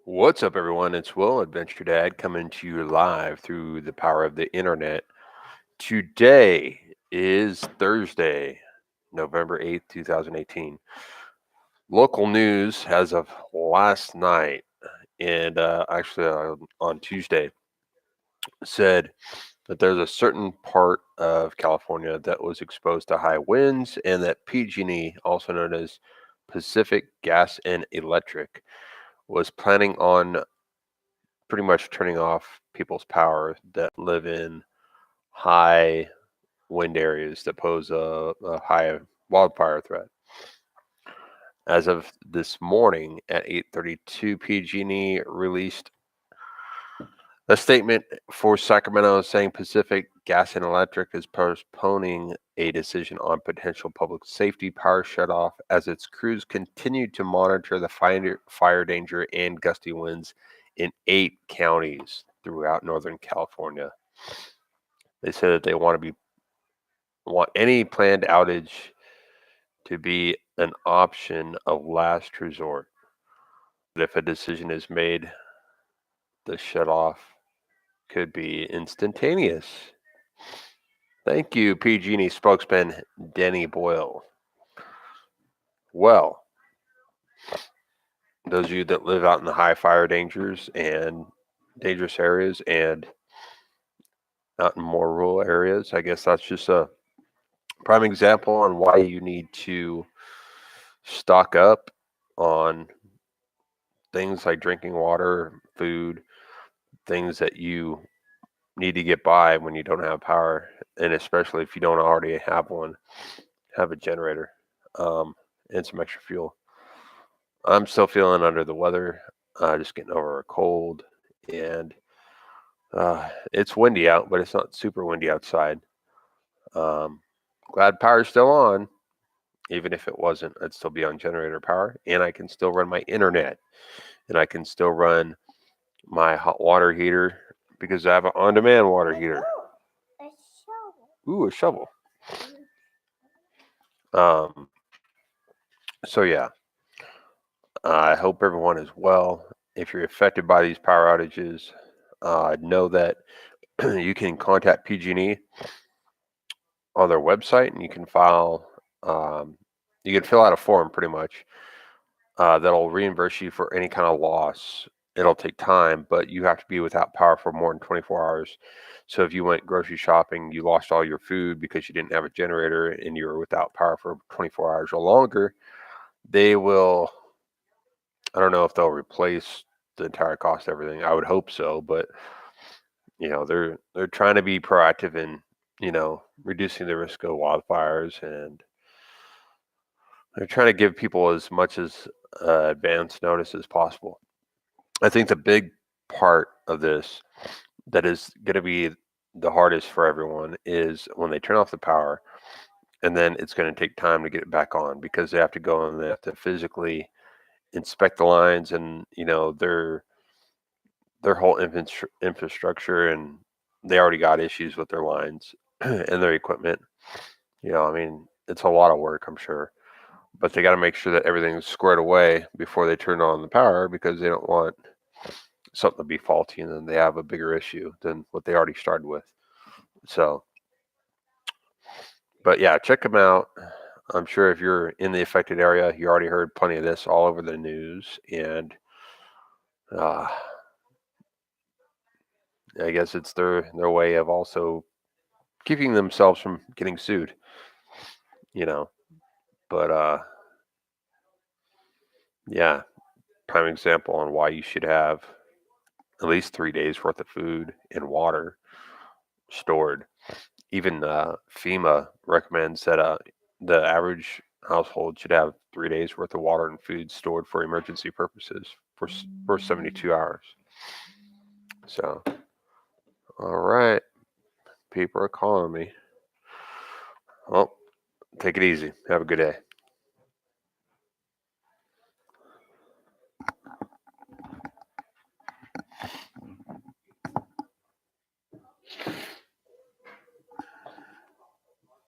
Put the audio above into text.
What's up, everyone? It's Will, Adventure Dad, coming to you live through the power of the internet. Today is Thursday, November 8th, 2018. Local news as of last night, and actually on Tuesday, said that there's a certain part of California that was exposed to high winds, and that PG&E, also known as Pacific Gas and Electric, was planning on pretty much turning off people's power that live in high wind areas that pose a high wildfire threat. As of this morning at 8:32, PG&E released a statement for Sacramento saying Pacific Gas and Electric is postponing a decision on potential public safety power shutoff as its crews continue to monitor the fire danger and gusty winds in 8 counties throughout Northern California. They said that they want any planned outage to be an option of last resort. But if a decision is made, the shutoff could be instantaneous. Thank you, PG&E spokesman Denny Boyle. Well, those of you that live out in the high fire dangers and dangerous areas and out in more rural areas, I guess that's just a prime example on why you need to stock up on things like drinking water, food, things that you need to get by when you don't have power, and especially if you don't already have one, have a generator, and some extra fuel. I'm still feeling under the weather, just getting over a cold, and it's windy out, but it's not super windy outside. Um, Glad power's still on. Even if it wasn't, I'd still be on generator power, and I can still run my internet, and I can still run my hot water heater because I have an on-demand water heater. A shovel. Ooh, a shovel. Um, so yeah, I hope everyone is well. If you're affected by these power outages, know that you can contact PG&E on their website, and you can file. You can fill out a form, pretty much, that'll reimburse you for any kind of loss. It'll take time, but you have to be without power for more than 24 hours. So if you went grocery shopping, you lost all your food because you didn't have a generator and you were without power for 24 hours or longer, they will, I don't know if they'll replace the entire cost of everything. I would hope so, but they're trying to be proactive in, reducing the risk of wildfires, and they're trying to give people as much as advance notice as possible. I think the big part of this that is going to be the hardest for everyone is when they turn off the power, and then it's going to take time to get it back on because they have to go and they have to physically inspect the lines, and their whole infrastructure, and they already got issues with their lines and their equipment. I mean, it's a lot of work, I'm sure, but they got to make sure that everything's squared away before they turn on the power because they don't want something to be faulty and then they have a bigger issue than what they already started with. So, but yeah, check them out. I'm sure if you're in the affected area, you already heard plenty of this all over the news, and uh, I guess it's their way of also keeping themselves from getting sued, you know. But yeah, prime example on why you should have at least 3 days worth of food and water stored. Even FEMA recommends that the average household should have 3 days worth of water and food stored for emergency purposes for 72 hours. So, all right, people are calling me. Well, take it easy. Have a good day.